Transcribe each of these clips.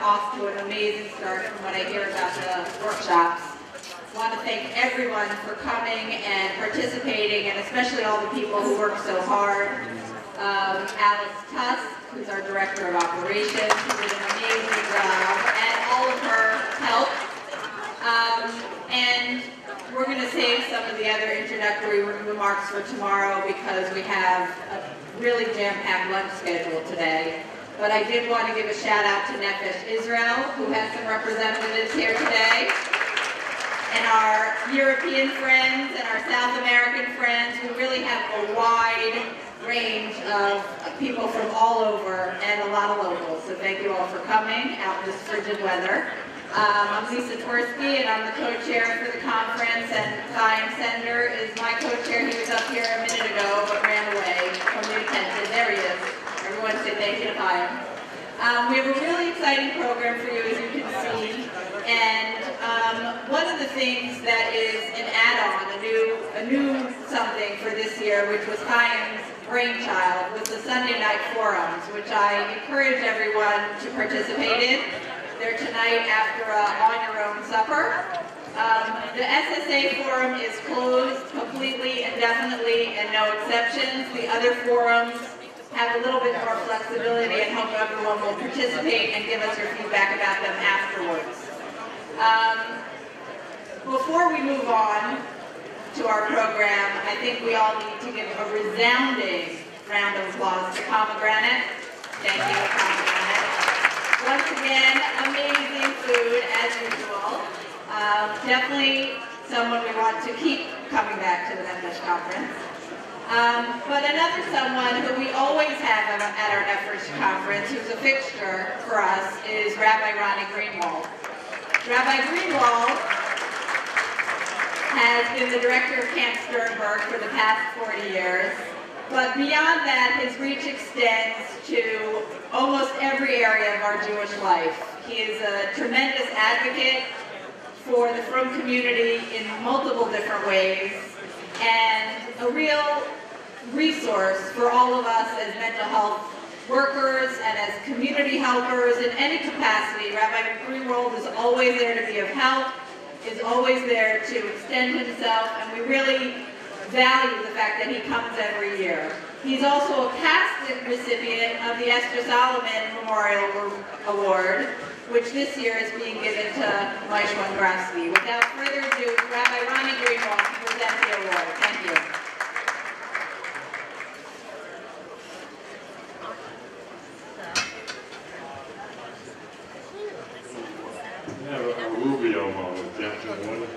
off to an amazing start from what I hear about the workshops. I want to thank everyone for coming and participating, and especially all the people who work so hard. Alice Tusk, who's our Director of Operations, who did an amazing job, and all of her help. And we're going to save some of the other introductory remarks for tomorrow because we have a really jam-packed lunch schedule today. But I did want to give a shout out to Nefesh Israel, who has some representatives here today, and our European friends and our South American friends. We really have a wide range of people from all over and a lot of locals. So thank you all for coming out in this frigid weather. I'm Lisa Twerski, and I'm the co-chair for the conference, and Chaim Sender is my co-chair. He was up here a minute ago, but ran away from the attention. There he is. Everyone say thank you to Chaim. We have a really exciting program for you, as you can see, and one of the things that is an add-on, a new something for this year, which was Chaim's brainchild, was the Sunday night forums, which I encourage everyone to participate in. They're tonight after On Your Own supper. The SSA forum is closed completely, indefinitely, and no exceptions. The other forums have a little bit more flexibility and hope everyone will participate and give us your feedback about them afterwards. Before we move on to our program, I think we all need to give a resounding round of applause to Pomegranate. Thank you, Pomegranate. Once again, amazing food as usual. Definitely someone we want to keep coming back to the Nefesh conference. But another someone who we always have at our Nefesh conference, who's a fixture for us, is Rabbi Greenwald. Rabbi Greenwald has been the director of Camp Sternberg for the past 40 years. But beyond that, his reach extends to almost every area of our Jewish life. He is a tremendous advocate for the Frum community in multiple different ways, and a real resource for all of us as mental health workers and as community helpers in any capacity. Rabbi Greenwald is always there to be of help, is always there to extend himself, and we really value the fact that he comes every year. He's also a past recipient of the Esther Solomon Memorial Award, which this year is being given to Moshe Grafsky. Without further ado, Rabbi Ronnie Greenwald to present the award. Thank you. We have a Rubio moment, gentlemen.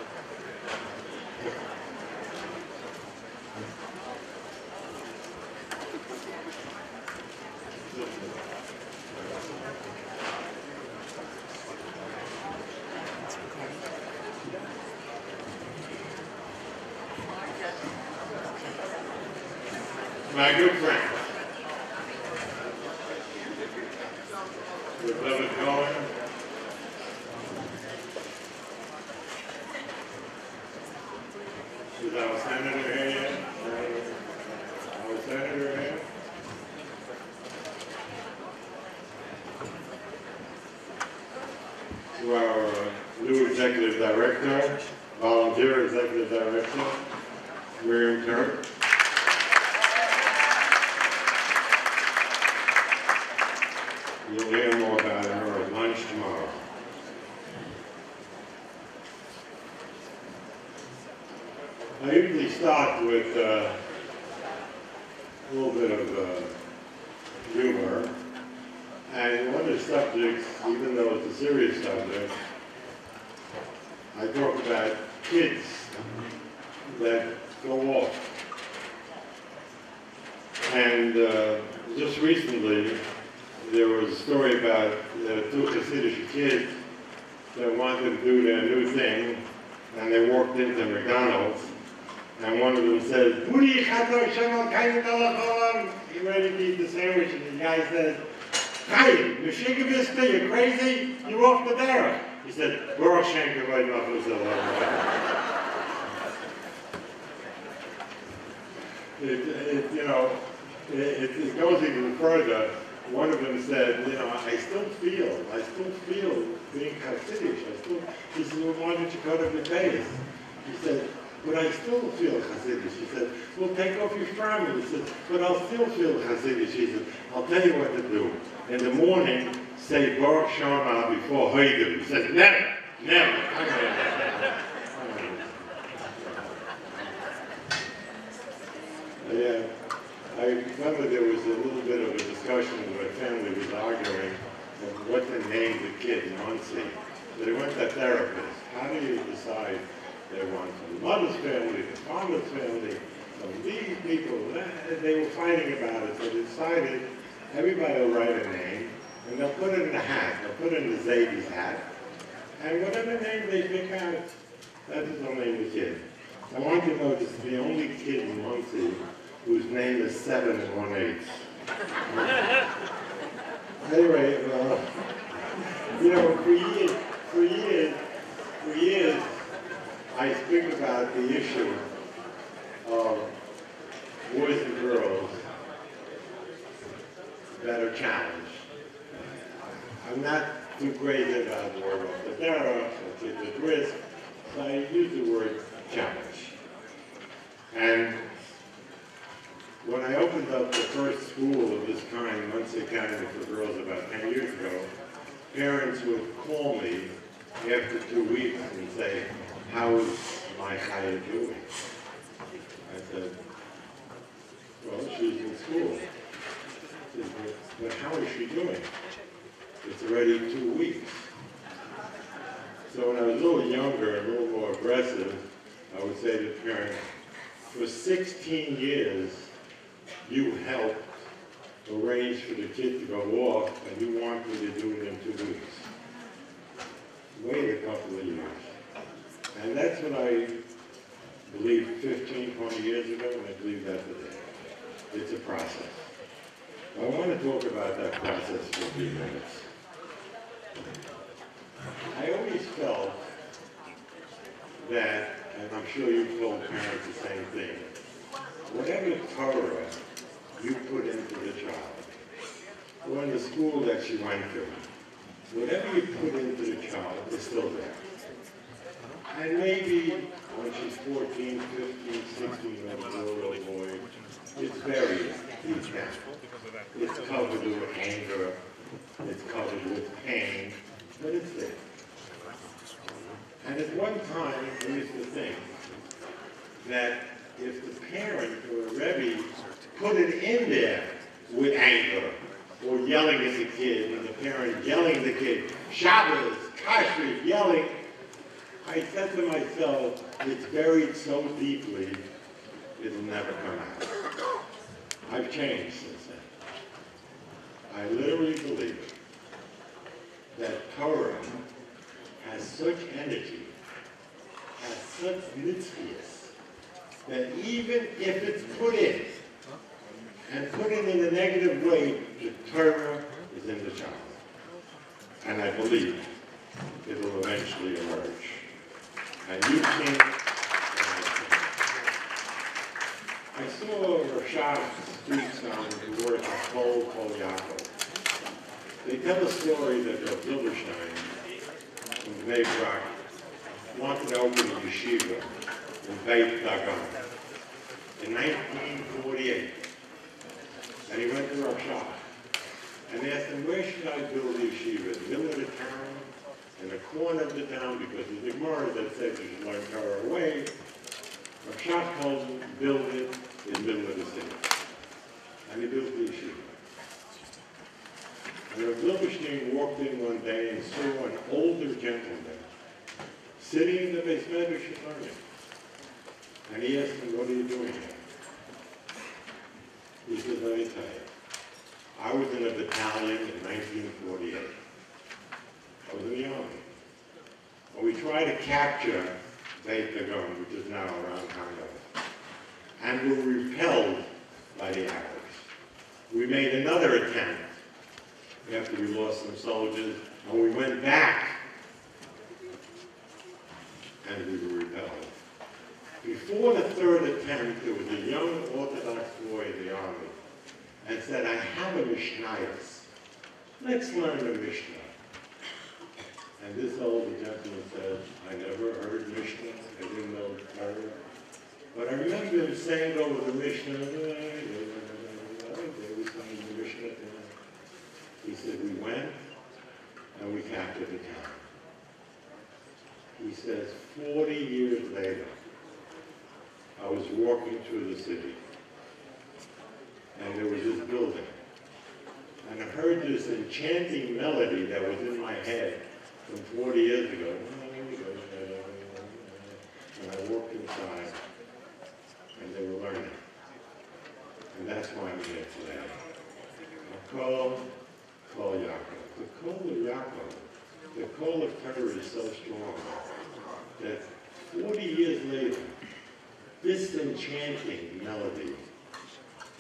My good friend, with David Cohen, is our senator here? Our senator here? To our new executive director, volunteer executive director, Miriam Turk. You'll hear more about her at lunch tomorrow. I usually start with a little bit of humor, and one of the subjects, even though it's a serious subject, I talk about kids that go off. And just recently, there was a story about two Hasidic kids that wanted to do their new thing, and they walked into McDonald's, and one of them said, "Budi chato shemon kain telephone." He ready to eat the sandwich, and the guy said, "Chaim, you shigabista, you're crazy, you off the derech." He said, "Baruch Shem Kavod Machus." You know, it goes even further. one of them said, you know, I still feel being Hasidic. He said, well, why don't you cut off your face? He said, but I still feel Hasidic. He said, well, take off your frame. He said, but I'll still feel Hasidic. He said, I'll tell you what to do. In the morning, say Baruch Shema before Hoidim. He said, never, never. Yeah, I remember there was a little bit of a discussion where the family was arguing of what to name the kid in Muncie. So they went to a therapist. How do you decide they want from the mother's family, the father's family, from these people? They were fighting about it, so they decided everybody will write a name, and they'll put it in a hat. They'll put it in the Zadie's hat, and whatever name they pick out, that's what they'll name the kid. I want you to know this is the only kid in Muncie whose name is 7 1/8. Anyway, you know, for years, I speak about the issue of boys and girls that are challenged. I'm not too crazy about the word of the Torah, it's at risk, so I use the word challenge. And when I opened up the first school of this kind, Muncie Academy for Girls, about 10 years ago, parents would call me after 2 weeks and say, how is my Chaya doing? I said, well, she's in school. I said, but how is she doing? It's already 2 weeks. So when I was a little younger and a little more aggressive, I would say to the parents, for 16 years, you helped arrange for the kid to go off, and you want me to do it in 2 weeks. Wait a couple of years. And that's what I believed 15, 20 years ago, and I believe that today. It's a process. I want to talk about that process for a few minutes. I always felt that, and I'm sure you've told parents the same thing, whatever Torah you put into the child, or in the school that she went to, whatever you put into the child is still there. And maybe when she's 14, 15, 16, or a girl or a boy, it's buried deep down. It's covered with anger, it's covered with pain, but it's there. And at one time, we used to think that if the parent or the Rabbi put it in there with anger, or yelling at the kid, and the parent yelling at the kid, Shabbos, Kashrut, yelling, I said to myself, it's buried so deeply, it'll never come out. I've changed since then. I literally believe that Torah has such energy, has such mitzvahs, that even if it's put in, and put it in a negative way, the Torah is in the child. And I believe it will eventually emerge. And you can't, I saw Rashad speaks on the word Hakol Kol Yaakov. They tell a story that Rav Zilberstein from Bnei Brak wanted to open a yeshiva in Beit Dagon in 1948. And he went to Rashad and asked him, where should I build a yeshiva? In the middle of the town, in the corner of the town, because there's a Gemara that says you should learn Torah away. Rashad told him, build it in the middle of the city. And he built the yeshiva. And Rav Zilberstein walked in one day and saw an older gentleman sitting in the Beis Medrash learning. And he asked him, what are you doing here? He said, let me tell you, I was in a battalion in 1948. I was in the army. And we tried to capture Beit Dagon, which is now around Congo, and were repelled by the Arabs. We made another attempt after we lost some soldiers, and we went back, and we were repelled. Before the third attempt, there was a young Orthodox boy in the army and said, I have a Mishnayos. let's learn the Mishnah. And this older gentleman said, I never heard Mishnah, I didn't know Torah. But I remember him saying over the Mishnah, the Mishnah. He said, we went and we captured the town. He says, 40 years later, I was walking through the city, and there was this building. And I heard this enchanting melody that was in my head from 40 years ago. And I walked inside, and they were learning. And that's why I'm here today. Kol Yaakov. The call of Yaakov, the call of Torah is so strong that 40 years later, this enchanting melody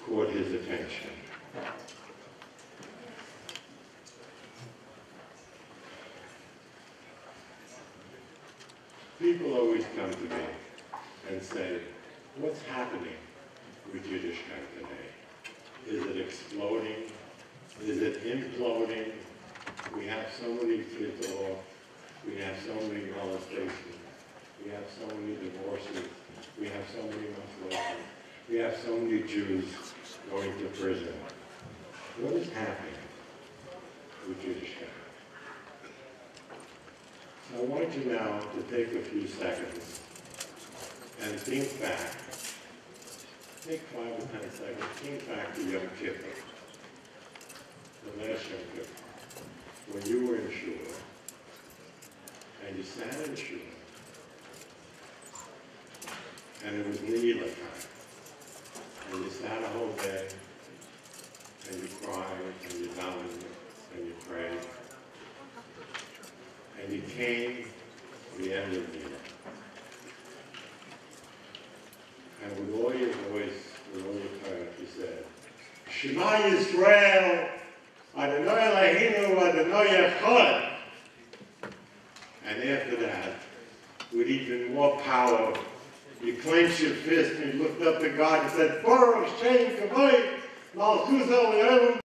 caught his attention. People always come to me and say, what's happening with Yiddishkeit today? Is it exploding? Is it imploding? We have so many kids off. We have so many molestations. We have so many divorces. We have so many Muslims. We have so many Jews going to prison. What is happening with Yiddishkeit? I want you now to take a few seconds and think back. Take 5 or 10 seconds. Think back to Yom Kippur, the last Yom Kippur, when you were in shul and you sat in shul and it was Nila time, and you sat a whole day and you cried and you davened and you prayed. And you came to the end of the year. And with all your voice, with all your Torah, you said, Shema Yisrael, Adonai Eloheinu, Adonai Echad. And after that, with even more power, you clenched your fist and you looked up to God and said, Baruch Shem Kavod, Malchus Olam